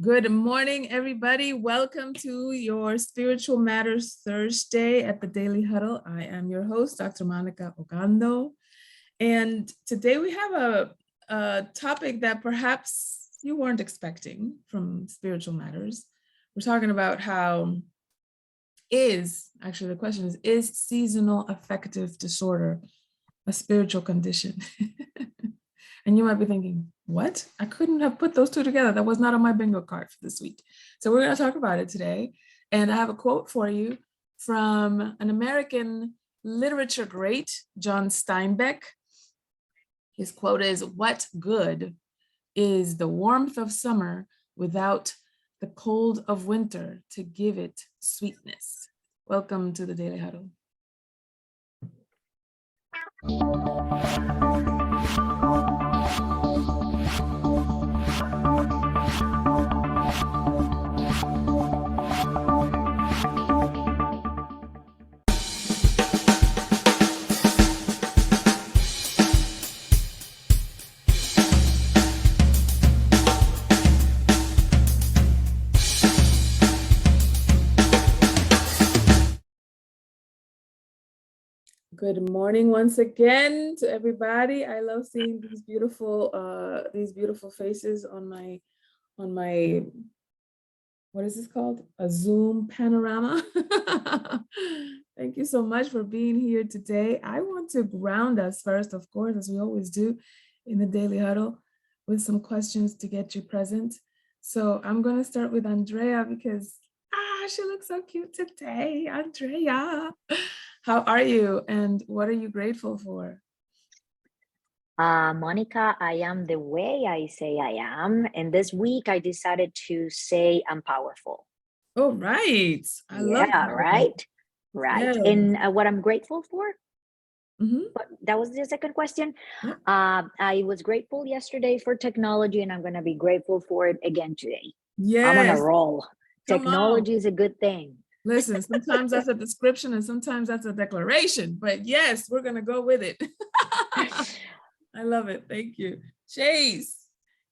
Good morning, everybody. Welcome to your Spiritual Matters Thursday at the Daily Huddle. I am your host, Dr. Monikah Ogando. And today we have a topic that perhaps you weren't expecting from Spiritual Matters. We're talking about the question is seasonal affective disorder a spiritual condition? And you might be thinking, what? I couldn't have put those two together. That was not on my bingo card for this week. So we're going to talk about it today. And I have a quote for you from an American literature great, John Steinbeck. His quote is, "What good is the warmth of summer without the cold of winter to give it sweetness?" Welcome to the Daily Huddle. Good morning once again to everybody. I love seeing these beautiful faces on my what is this called? A Zoom panorama. Thank you so much for being here today. I want to ground us first, of course, as we always do in the Daily Huddle, with some questions to get you present. So I'm going to start with Andrea because she looks so cute today. Andrea, how are you and what are you grateful for? Monica, I am the way I say I am. And this week I decided to say I'm powerful. Oh, right. I love that. Right. Yes. And what I'm grateful for? That was the second question. Yeah. I was grateful yesterday for technology and I'm going to be grateful for it again today. Yes. I'm on a roll. Technology is a good thing. Listen, sometimes that's a description and sometimes that's a declaration, but yes, we're going to go with it. I love it. Thank you. Chase.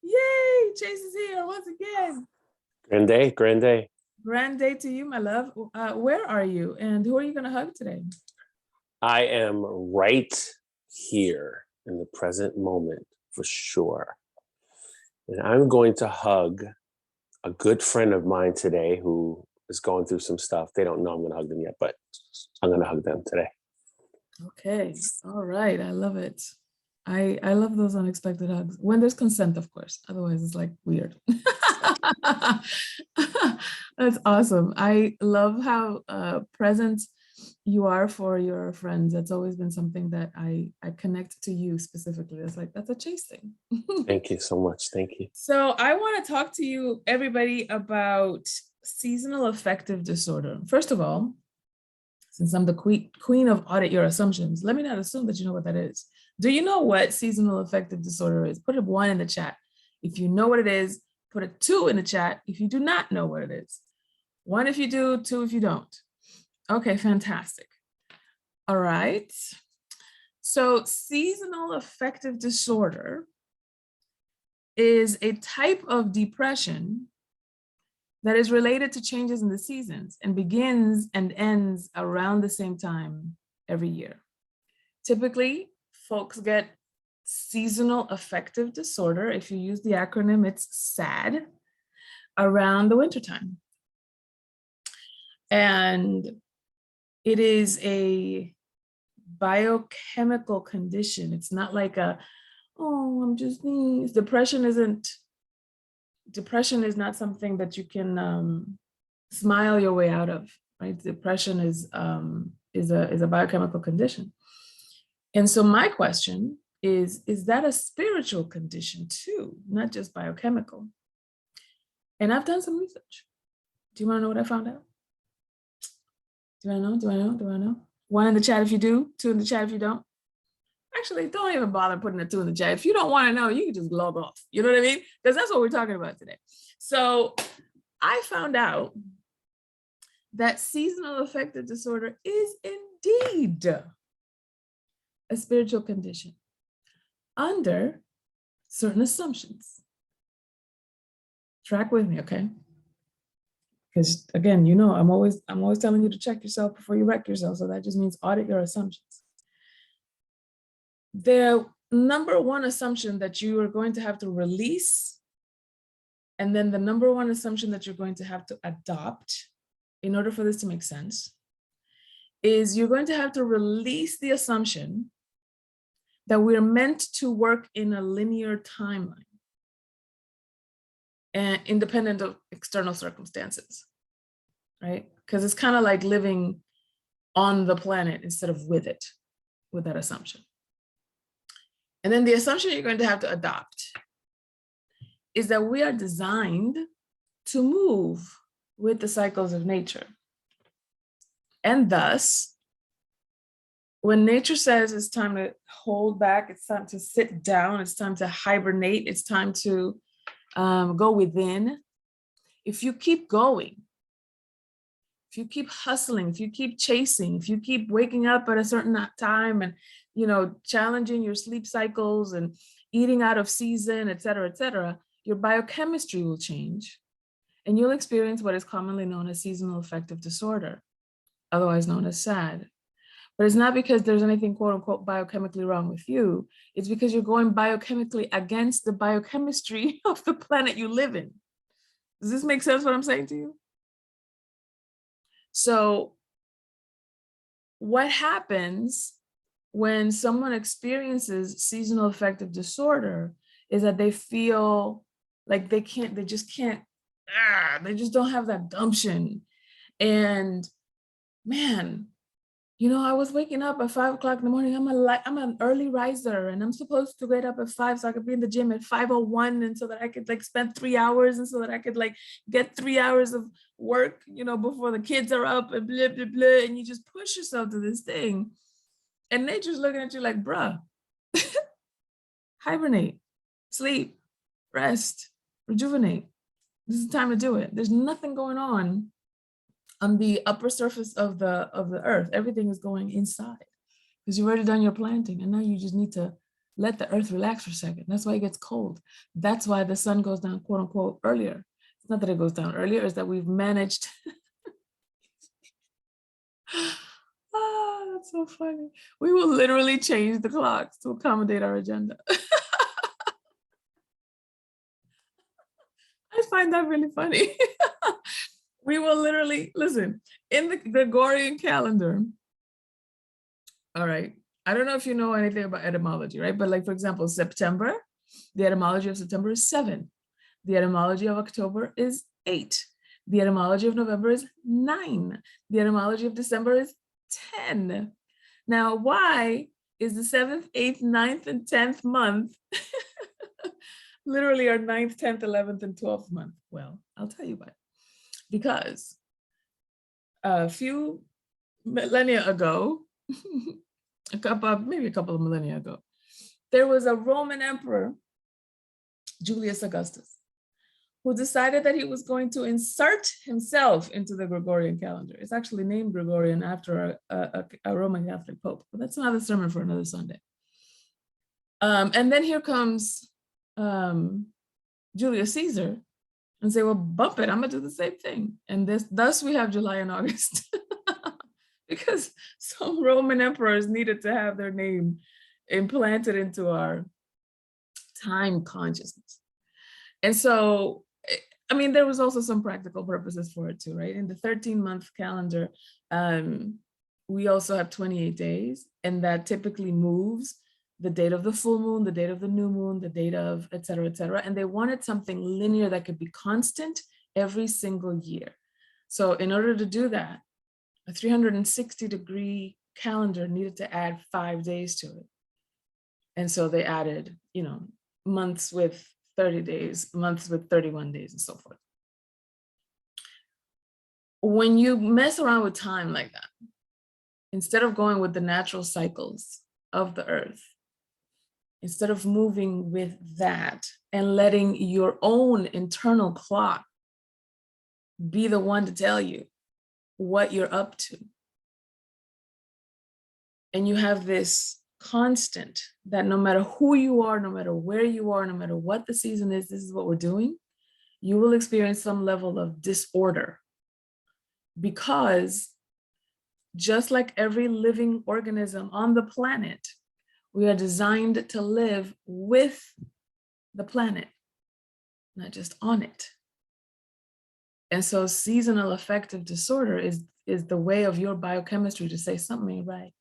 Yay. Chase is here once again. Grand day. Grand day. Grand day to you, my love. Where are you and who are you going to hug today? I am right here in the present moment for sure. And I'm going to hug a good friend of mine today who is going through some stuff. They don't know I'm going to hug them yet, but I'm going to hug them today. Okay. All right. I love it. I love those unexpected hugs when there's consent, of course. Otherwise, it's like weird. That's awesome. I love how present you are for your friends. That's always been something that I connect to you specifically. It's like, that's a Chase thing. Thank you so much. Thank you. So I want to talk to you, everybody, about seasonal affective disorder. First of all, since I'm the queen of audit your assumptions, let me not assume that you know what that is. Do you know what seasonal affective disorder is? Put a 1 in the chat. If you know what it is, put a 2 in the chat if you do not know what it is. 1 if you do, 2 if you don't. Okay, fantastic. All right. So seasonal affective disorder is a type of depression that is related to changes in the seasons and begins and ends around the same time every year. Typically, folks get seasonal affective disorder. If you use the acronym, it's SAD, around the wintertime. And it is a biochemical condition. It's not like I'm just needs. Depression is not something that you can smile your way out of, right? Depression is a biochemical condition. And so my question is that a spiritual condition too, not just biochemical? And I've done some research. Do you want to know what I found out? Do I know? 1 in the chat if you do, 2 in the chat if you don't. Actually, don't even bother putting a 2 in the chat. If you don't want to know, you can just log off. You know what I mean? Because that's what we're talking about today. So I found out that seasonal affective disorder is indeed a spiritual condition under certain assumptions. Track with me, okay? Because again, I'm always telling you to check yourself before you wreck yourself. So that just means audit your assumptions. The number one assumption that you are going to have to release, and then the number one assumption that you're going to have to adopt in order for this to make sense, is you're going to have to release the assumption that we're meant to work in a linear timeline and independent of external circumstances, right? Because it's kind of like living on the planet instead of with it, with that assumption. And then the assumption you're going to have to adopt is that we are designed to move with the cycles of nature. And thus, when nature says it's time to hold back, it's time to sit down, it's time to hibernate, it's time to go within, if you keep going, if you keep hustling, if you keep chasing, if you keep waking up at a certain time and challenging your sleep cycles and eating out of season, et cetera, your biochemistry will change and you'll experience what is commonly known as seasonal affective disorder, otherwise known as SAD. But it's not because there's anything quote unquote biochemically wrong with you. It's because you're going biochemically against the biochemistry of the planet you live in. Does this make sense what I'm saying to you? So what happens when someone experiences seasonal affective disorder is that they feel like they just don't have that gumption. And man, I was waking up at 5 o'clock in the morning. I'm an early riser and I'm supposed to get up at 5 so I could be in the gym at 5:01 and so that I could spend 3 hours and so that I could get 3 hours of work, before the kids are up and blah, blah, blah. And you just push yourself to this thing. And nature's looking at you like, bruh, hibernate, sleep, rest, rejuvenate. This is the time to do it. There's nothing going on the upper surface of the earth. Everything is going inside because you've already done your planting and now you just need to let the earth relax for a second. That's why it gets cold. That's why the sun goes down, quote unquote, earlier. It's not that it goes down earlier, it's that we've managed. That's so funny. We will literally change the clocks to accommodate our agenda. I find that really funny. We will literally, listen, in the Gregorian calendar, all right, I don't know if you know anything about etymology, right? But for example, September, the etymology of September is 7. The etymology of October is 8. The etymology of November is 9. The etymology of December is 10. Now, why is the 7th, 8th, 9th, and 10th month literally our 9th, 10th, 11th, and 12th month? Well, I'll tell you why. Because a few millennia ago, maybe a couple of millennia ago, there was a Roman emperor, Julius Augustus, who decided that he was going to insert himself into the Gregorian calendar. It's actually named Gregorian after a Roman Catholic pope, but that's another sermon for another Sunday. And then here comes Julius Caesar and say, well, bump it, I'm gonna do the same thing. And thus we have July and August because some Roman emperors needed to have their name implanted into our time consciousness. And so, there was also some practical purposes for it too, right? In the 13-month calendar, we also have 28 days, and that typically moves the date of the full moon, the date of the new moon, the date of et cetera, et cetera. And they wanted something linear that could be constant every single year. So in order to do that, a 360-degree calendar needed to add 5 days to it. And so they added, months with 30 days, months with 31 days, and so forth. When you mess around with time like that, instead of going with the natural cycles of the earth, instead of moving with that and letting your own internal clock be the one to tell you what you're up to, and you have this constant that no matter who you are, no matter where you are, no matter what the season is, this is what we're doing, you will experience some level of disorder, because just like every living organism on the planet, we are designed to live with the planet, not just on it. And so seasonal affective disorder is the way of your biochemistry to say something ain't right,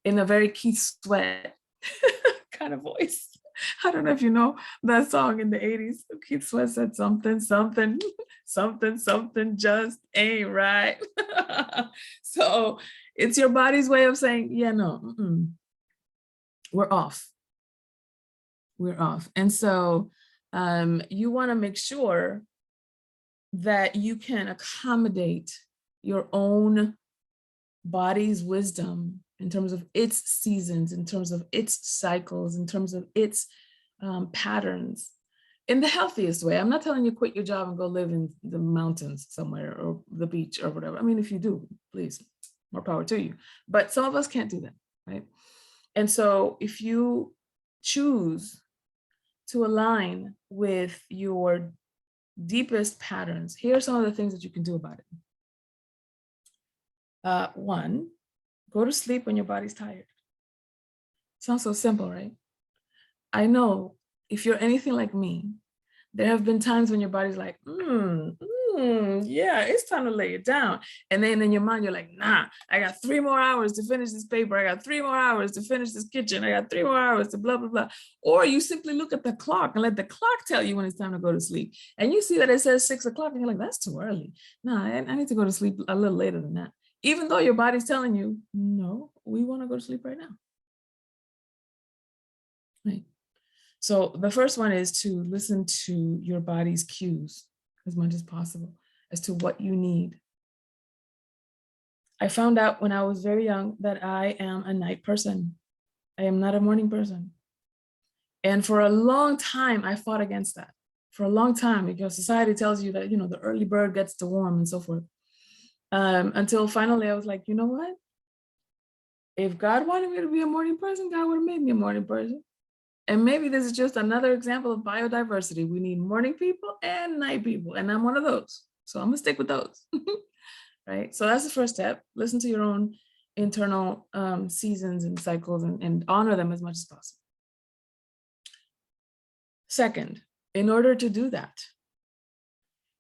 in a very Keith Sweat kind of voice. I don't know if you know that song in the 80s. Keith Sweat said something, something, something, something just ain't right. So it's your body's way of saying, yeah, no, we're off. We're off. And so you want to make sure that you can accommodate your own body's wisdom in terms of its seasons, in terms of its cycles, in terms of its patterns, in the healthiest way. I'm not telling you quit your job and go live in the mountains somewhere or the beach or whatever. I mean, if you do, please, more power to you. But some of us can't do that, right? And so if you choose to align with your deepest patterns, here are some of the things that you can do about it. One, go to sleep when your body's tired. Sounds so simple, right? I know if you're anything like me, there have been times when your body's like, yeah, it's time to lay it down. And then in your mind, you're like, nah, I got 3 more hours to finish this paper. I got 3 more hours to finish this kitchen. I got 3 more hours to blah, blah, blah. Or you simply look at the clock and let the clock tell you when it's time to go to sleep. And you see that it says 6 o'clock and you're like, that's too early. No, I need to go to sleep a little later than that. Even though your body's telling you, no, we want to go to sleep right now. Right. So the first one is to listen to your body's cues as much as possible as to what you need. I found out when I was very young that I am a night person. I am not a morning person. And for a long time, I fought against that. For a long time, because society tells you that, you know, the early bird gets the worm and so forth. Until finally I was like, you know what? If God wanted me to be a morning person, God would have made me a morning person. And maybe this is just another example of biodiversity. We need morning people and night people, and I'm one of those. So I'm gonna stick with those, right? So that's the first step. Listen to your own internal seasons and cycles and honor them as much as possible. Second, in order to do that,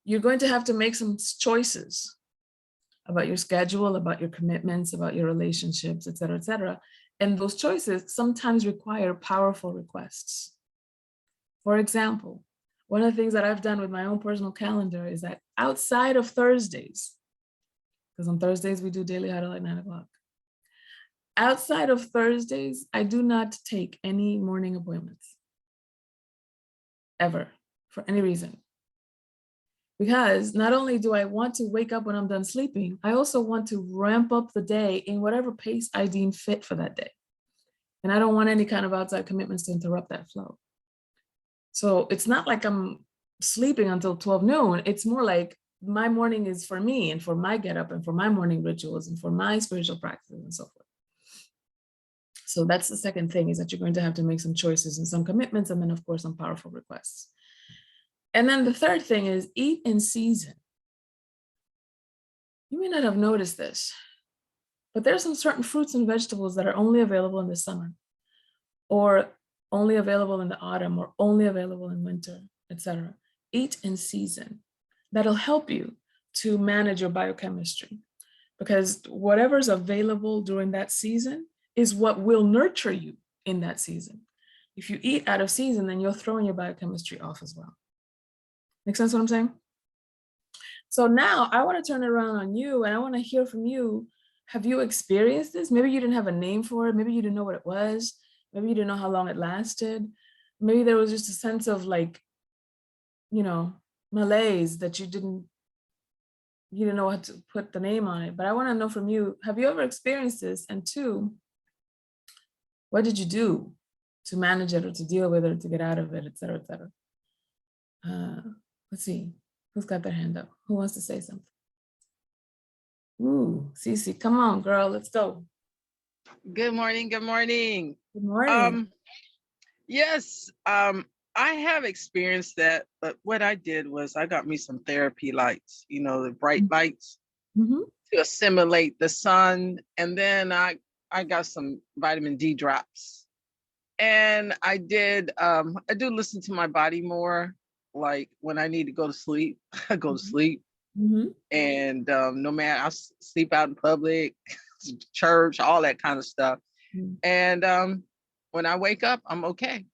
you're going to have to make some choices about your schedule, about your commitments, about your relationships, et cetera, et cetera. And those choices sometimes require powerful requests. For example, one of the things that I've done with my own personal calendar is that outside of Thursdays, because on Thursdays we do daily huddle at 9 o'clock. Outside of Thursdays, I do not take any morning appointments, ever, for any reason. Because not only do I want to wake up when I'm done sleeping, I also want to ramp up the day in whatever pace I deem fit for that day. And I don't want any kind of outside commitments to interrupt that flow. So it's not like I'm sleeping until 12 noon. It's more like my morning is for me and for my get up and for my morning rituals and for my spiritual practices and so forth. So that's the second thing, is that you're going to have to make some choices and some commitments, and then of course some powerful requests. And then the third thing is eat in season. You may not have noticed this, but there's some certain fruits and vegetables that are only available in the summer, or only available in the autumn, or only available in winter, etc. Eat in season. That'll help you to manage your biochemistry, because whatever's available during that season is what will nurture you in that season. If you eat out of season, then you're throwing your biochemistry off as well. Make sense what I'm saying? So now I want to turn it around on you, and I want to hear from you. Have you experienced this? Maybe you didn't have a name for it. Maybe you didn't know what it was. Maybe you didn't know how long it lasted. Maybe there was just a sense of like, you know, malaise that you didn't know how to put the name on it. But I want to know from you, have you ever experienced this? And two, what did you do to manage it or to deal with it or to get out of it, et cetera, et cetera? Let's see, who's got their hand up? Who wants to say something? Ooh, Cece, come on, girl, let's go. Good morning. Good morning. Good morning. Yes. I have experienced that, but what I did was I got me some therapy lights, the bright lights Mhm. to assimilate the sun. And then I got some vitamin D drops. And I do listen to my body more. Like when I need to go to sleep, I go to sleep. Mhm. And no matter, sleep out in public, church, all that kind of stuff. Mhm. And when I wake up, I'm okay.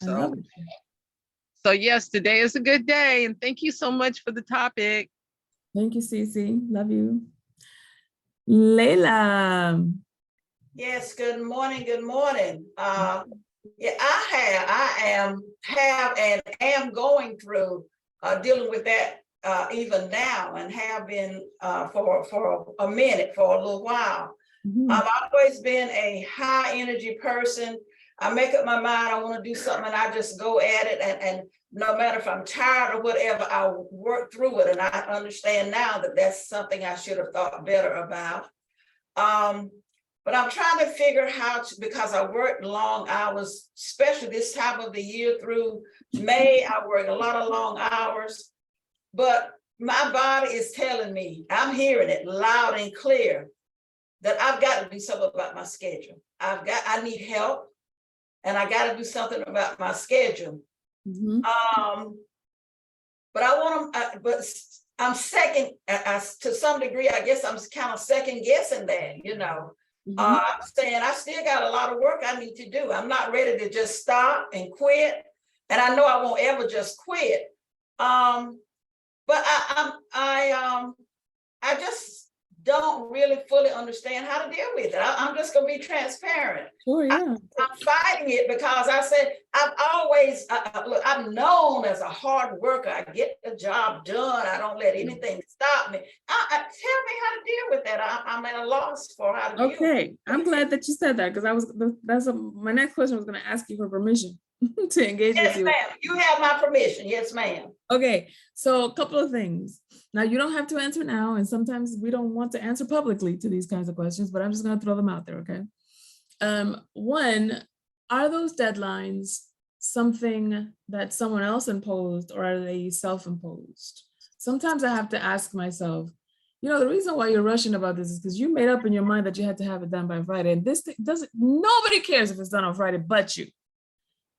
I love So, it. so yes, today is a good day. And thank you so much for the topic. Thank you, Cece. Love you. Layla. Yes, good morning. Good morning. Yeah, have and am going through dealing with that even now, and have been for a minute, for a little while. Mhm. I've always been a high energy person. I make up my mind I want to do something, and I just go at it, and no matter if I'm tired or whatever, I'll work through it. And I understand now that that's something I should have thought better about. But I'm trying to figure how to, because I work long hours, especially this time of the year through May, I work a lot of long hours, but my body is telling me, I'm hearing it loud and clear, that I've got to do something about my schedule. I need help, and I got to do something about my schedule. Mhm. But I want to, but I'm second, to some degree, I guess I'm kind of second guessing that, Mhm. I'm saying I still got a lot of work I need to do. I'm not ready to just stop and quit. And I know I won't ever just quit. But I just don't really fully understand how to deal with it. I'm just going to be transparent. Sure, yeah. I'm fighting it because I said I've always look. I'm known as a hard worker. I get the job done. I don't let anything stop me. Tell me how to deal with that. I'm at a loss for how to deal with it. Okay, I'm glad that you said that, because my next question was going to ask you for permission to engage with Yes, you. ma'am. You have my permission. Yes, ma'am. Okay, so a couple of things. Now, you don't have to answer now, and sometimes we don't want to answer publicly to these kinds of questions, but I'm just going to throw them out there, okay? One, are those deadlines something that someone else imposed, or are they self-imposed? Sometimes I have to ask myself, the reason why you're rushing about this is because you made up in your mind that you had to have it done by Friday, and this doesn't, nobody cares if it's done on Friday but you.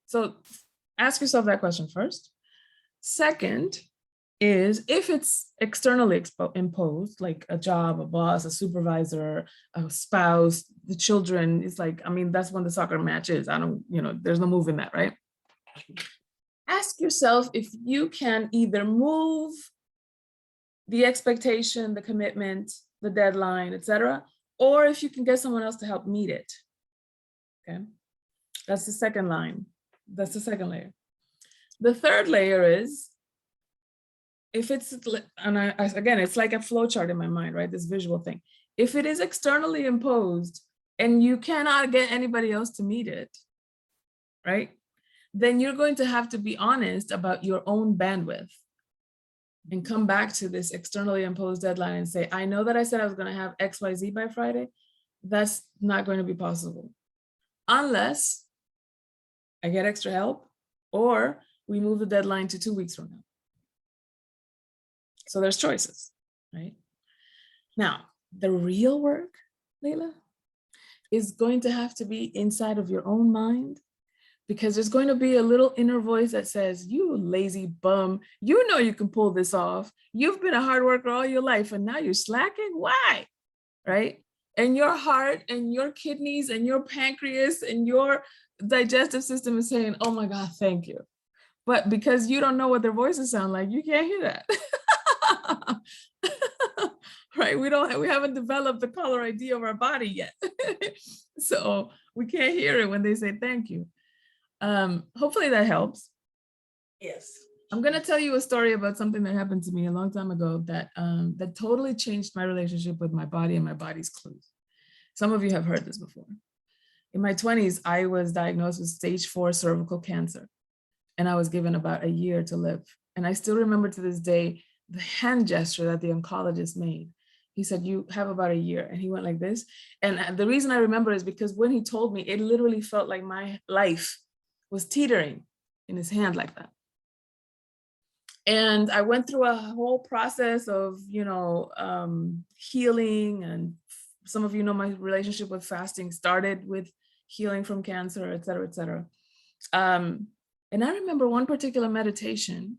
So ask yourself that question first. Second is, if it's externally imposed, like a job, a boss, a supervisor, a spouse, the children, it's like, that's when the soccer match is. There's no moving that, right? Ask yourself if you can either move the expectation, the commitment, the deadline, etc., or if you can get someone else to help meet it. Okay, that's the second line. That's the second layer. The third layer is, if it's, and again, it's like a flow chart in my mind, right? This visual thing. If it is externally imposed and you cannot get anybody else to meet it, right? Then you're going to have to be honest about your own bandwidth and come back to this externally imposed deadline and say, I know that I said I was going to have XYZ by Friday. That's not going to be possible unless I get extra help or we move the deadline to 2 weeks from now. So there's choices, right? Now, the real work, Layla, is going to have to be inside of your own mind, because there's going to be a little inner voice that says, you lazy bum, you know you can pull this off. You've been a hard worker all your life and now you're slacking. Why? Right? And your heart and your kidneys and your pancreas and your digestive system is saying, oh my God, thank you. But because you don't know what their voices sound like, you can't hear that. Right? We haven't developed the color ID of our body yet. So we can't hear it when they say thank you. Hopefully that helps. Yes. I'm going to tell you a story about something that happened to me a long time ago that that totally changed my relationship with my body and my body's clues. Some of you have heard this before. In my 20s, I was diagnosed with stage 4 cervical cancer, and I was given about a year to live. And I still remember to this day the hand gesture that the oncologist made. He said, you have about a year. And he went like this. And the reason I remember is because when he told me, it literally felt like my life was teetering. in his hand like that. And I went through a whole process of, healing. And some of you know my relationship with fasting started with healing from cancer, et cetera, et cetera. And I remember one particular meditation,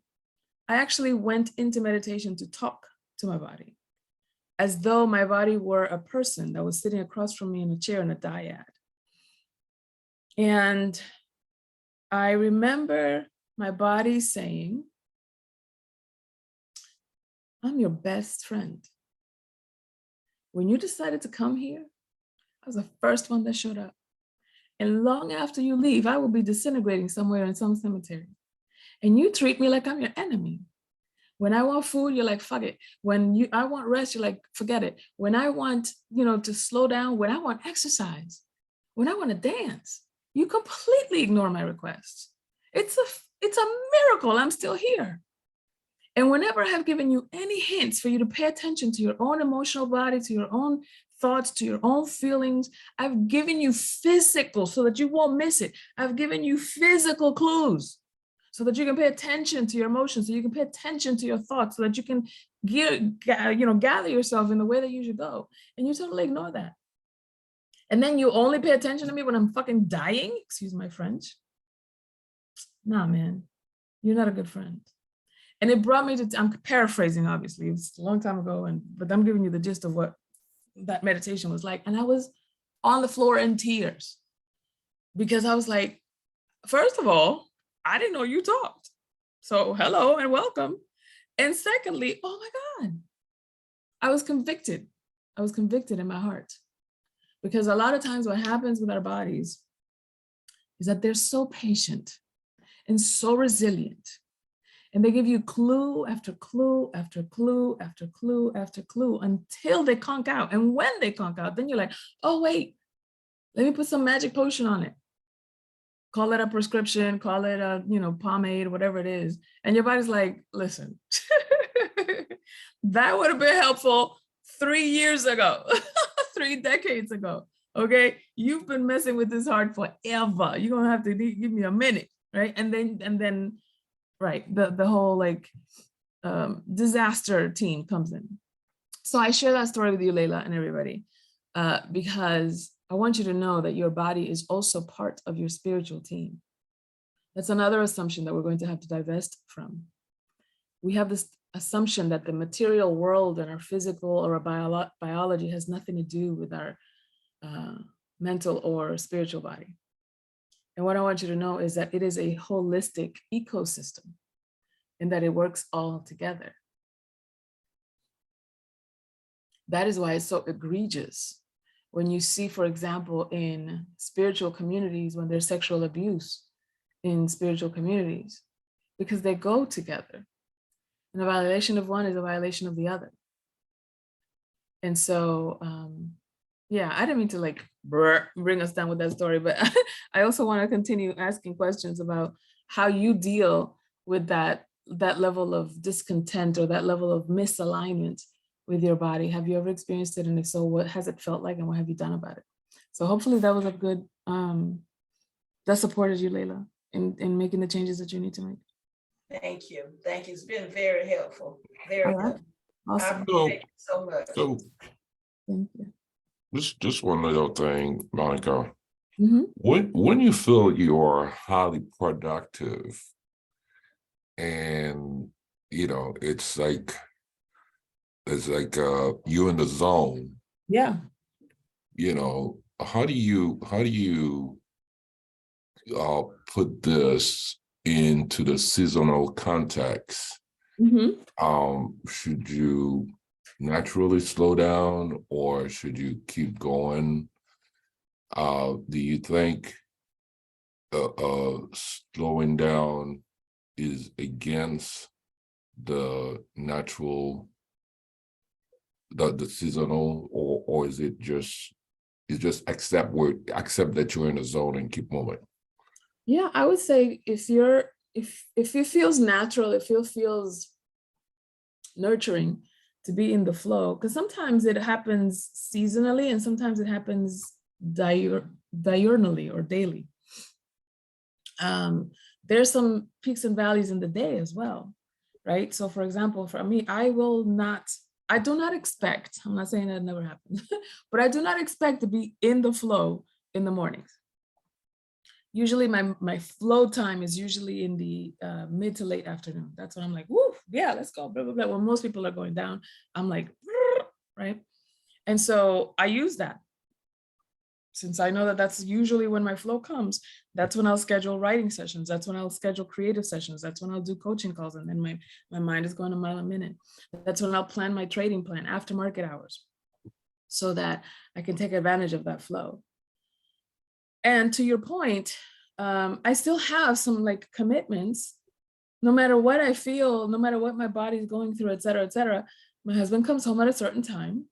I actually went into meditation to talk to my body, as though my body were a person that was sitting across from me in a chair in a dyad. And I remember my body saying, I'm your best friend. When you decided to come here, I was the first one that showed up. And long after you leave, I will be disintegrating somewhere in some cemetery. And you treat me like I'm your enemy. When I want food, you're like, fuck it. When I want rest, you're like, forget it. When I want, to slow down, when I want exercise, when I want to dance, you completely ignore my requests. It's a miracle I'm still here. And whenever I have given you any hints for you to pay attention to your own emotional body, to your own thoughts, to your own feelings, I've given you physical so that you won't miss it. I've given you physical clues so that you can pay attention to your emotions, so you can pay attention to your thoughts, so that you can gather yourself in the way that you should go. And you totally ignore that. And then you only pay attention to me when I'm fucking dying, excuse my French. Nah, man, you're not a good friend. And it brought me to, I'm paraphrasing, obviously, it's a long time ago, but I'm giving you the gist of what that meditation was like. And I was on the floor in tears because I was like, first of all, I didn't know you talked. So hello and welcome. And secondly, oh my God, I was convicted. I was convicted in my heart, because a lot of times what happens with our bodies is that they're so patient and so resilient. And they give you clue after clue after clue after clue after clue until they conk out. And when they conk out, then you're like, oh, wait, let me put some magic potion on it. Call it a prescription, call it a, pomade, whatever it is. And your body's like, listen, that would have been helpful 3 years ago, 3 decades ago. Okay. You've been messing with this heart forever. You're going to have to give me a minute. Right. And then, right, the whole disaster team comes in. So I share that story with you, Layla, and everybody, because I want you to know that your body is also part of your spiritual team. That's another assumption that we're going to have to divest from. We have this assumption that the material world and our physical or our biology has nothing to do with our mental or spiritual body. And what I want you to know is that it is a holistic ecosystem and that it works all together. That is why it's so egregious when you see, for example, in spiritual communities, when there's sexual abuse in spiritual communities, because they go together. And a violation of one is a violation of the other. And so, yeah, I didn't mean to bring us down with that story, but I also want to continue asking questions about how you deal with that level of discontent or that level of misalignment with your body. Have you ever experienced it? And if so, what has it felt like and what have you done about it? So hopefully that was a good, that supported you, Layla, in making the changes that you need to make. Thank you. Thank you. It's been very helpful. Very good. Awesome. I appreciate you so much. So Thank you. just one little thing, Monica. Mm-hmm. When you feel you are highly productive and it's like you're in the zone. Yeah. How do you put this into the seasonal context? Mm-hmm. Should you naturally slow down or should you keep going? Do you think slowing down is against the natural, the seasonal, or is it just accept that you're in the zone and keep moving? Yeah, I would say if it feels natural, if it feels nurturing to be in the flow, because sometimes it happens seasonally and sometimes it happens diurnally or daily. there's some peaks and valleys in the day as well, right? So for example, for me, I do not expect, I'm not saying that never happens, but I do not expect to be in the flow in the mornings. Usually my flow time is usually in the mid to late afternoon. That's when I'm like, woo, yeah, let's go, blah, blah, blah. When most people are going down, I'm like, right? And so I use that. Since I know that that's usually when my flow comes, that's when I'll schedule writing sessions. That's when I'll schedule creative sessions. That's when I'll do coaching calls. And then my mind is going a mile a minute. That's when I'll plan my trading plan after market hours so that I can take advantage of that flow. And to your point, I still have some like commitments, no matter what I feel, no matter what my body's going through, et cetera, et cetera. My husband comes home at a certain time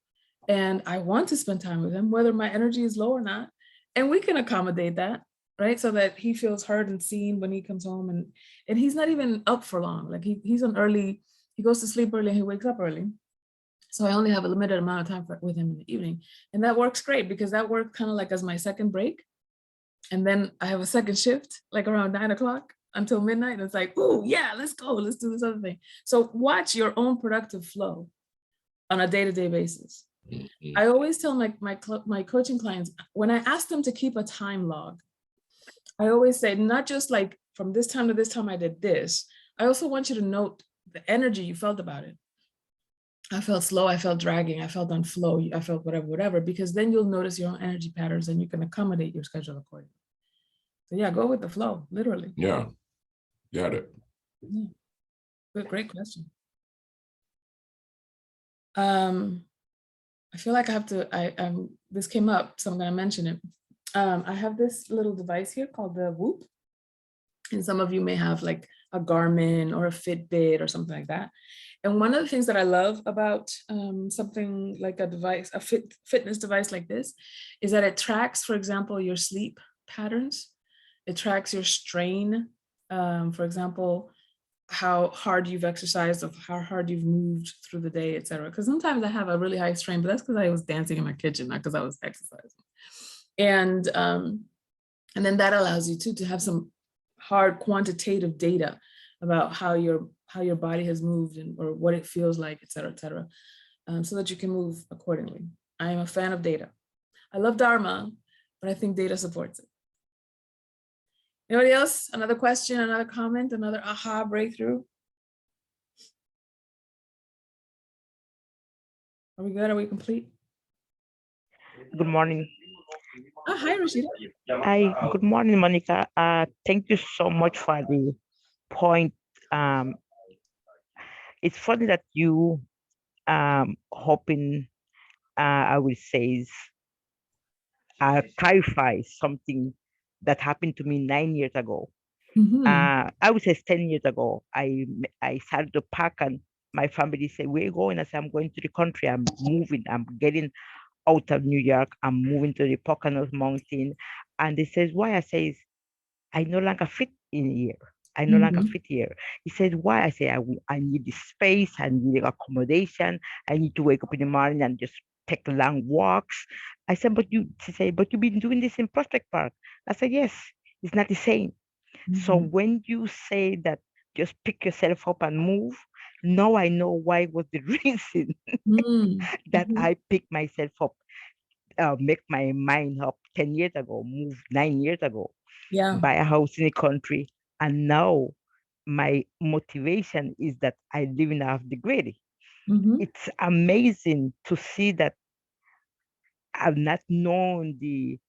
and I want to spend time with him, whether my energy is low or not. And we can accommodate that, right? So that he feels heard and seen when he comes home, and he's not even up for long. Like he's an early, he goes to sleep early and he wakes up early. So I only have a limited amount of time with him in the evening. And that works great because that worked kind of like as my second break. And then I have a second shift, like around 9 o'clock until midnight. And it's like, oh yeah, let's go. Let's do this other thing. So watch your own productive flow on a day-to-day basis. I always tell my coaching clients, when I ask them to keep a time log, I always say, not just like from this time to this time I did this. I also want you to note the energy you felt about it. I felt slow, I felt dragging, I felt on flow, I felt whatever, because then you'll notice your own energy patterns and you can accommodate your schedule accordingly. So yeah, go with the flow, literally. Yeah, got it. Yeah. Good, great question. I feel like I have to, this came up, so I'm gonna mention it. I have this little device here called the Whoop. And some of you may have like a Garmin or a Fitbit or something like that. And one of the things that I love about something like a device, a fitness device like this, is that it tracks, for example, your sleep patterns. It tracks your strain, for example, how hard you've exercised, of how hard you've moved through the day, et cetera. Because sometimes I have a really high strain, but that's because I was dancing in my kitchen, not because I was exercising. And then that allows you to have some hard quantitative data about how your body has moved and or what it feels like, et cetera, so that you can move accordingly. I am a fan of data. I love dharma, but I think data supports it. Anybody else? Another question, another comment, another aha breakthrough? Are we good? Are we complete? Good morning. Hi, Rashida. Hi, good morning, Monica. Thank you so much for the point. It's funny that you hoping I will say clarify something that happened to me 9 years ago. I would say 10 years ago. I started to pack and my family said, "Where are you going?" I said, "I'm going to the country. I'm moving. I'm getting out of New York. I'm moving to the Poconos Mountain." And they says, "Why?" I says, "I no longer fit in here. I no longer fit here." He said, "Why?" I say, I need the space. I need accommodation. I need to wake up in the morning and just take long walks." I said, she said, "But you've been doing this in Prospect Park." I said, "Yes, it's not the same." So when you say that just pick yourself up and move, now I know why was the reason that I picked myself up, make my mind up 10 years ago, move 9 years ago, buy a house in the country. And now my motivation is that I live in half the grid. It's amazing to see that I've not known the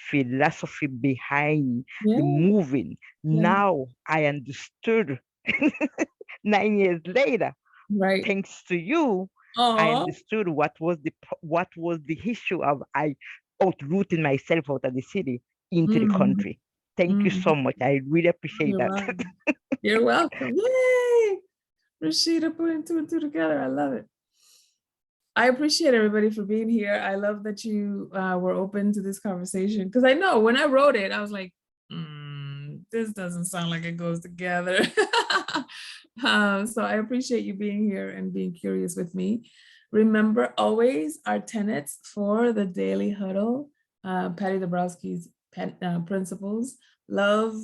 philosophy behind the moving. Now I understood 9 years later, right? Thanks to you, I understood what was the issue of I uprooting myself out of the city into the country. Thank you so much. I really appreciate You're that. welcome. You're welcome. Yay! Rashida putting two and two together. I love it. I appreciate everybody for being here. I love that you were open to this conversation, because I know when I wrote it, I was like, this doesn't sound like it goes together. So I appreciate you being here and being curious with me. Remember always our tenets for the daily huddle, Patty Dabrowski's principles: love,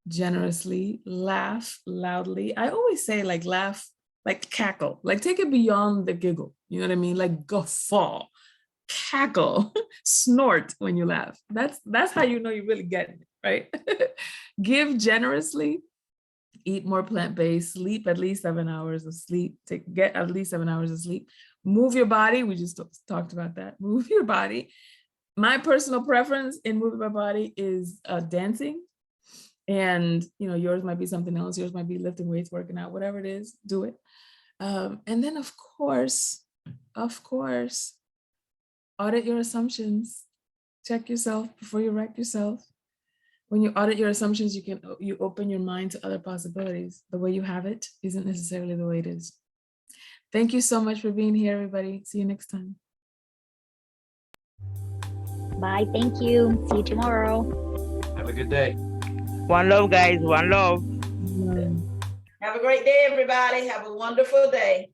generously, laugh loudly. I always say like laugh, like cackle, like take it beyond the giggle. You know what I mean? Like guffaw, cackle, snort when you laugh. That's how you know you really get it, right? Give generously, eat more plant-based, sleep at least 7 hours of sleep, get at least 7 hours of sleep, move your body. We just talked about that. Move your body. My personal preference in moving my body is dancing. And yours might be something else. Yours might be lifting weights, working out, whatever it is, do it. And then of course, audit your assumptions. Check yourself before you wreck yourself. When you audit your assumptions, you open your mind to other possibilities. The way you have it isn't necessarily the way it is. Thank you so much for being here, everybody. See you next time. Bye. Thank you. See you tomorrow. Have a good day. One love, guys. One love. Have a great day, everybody. Have a wonderful day.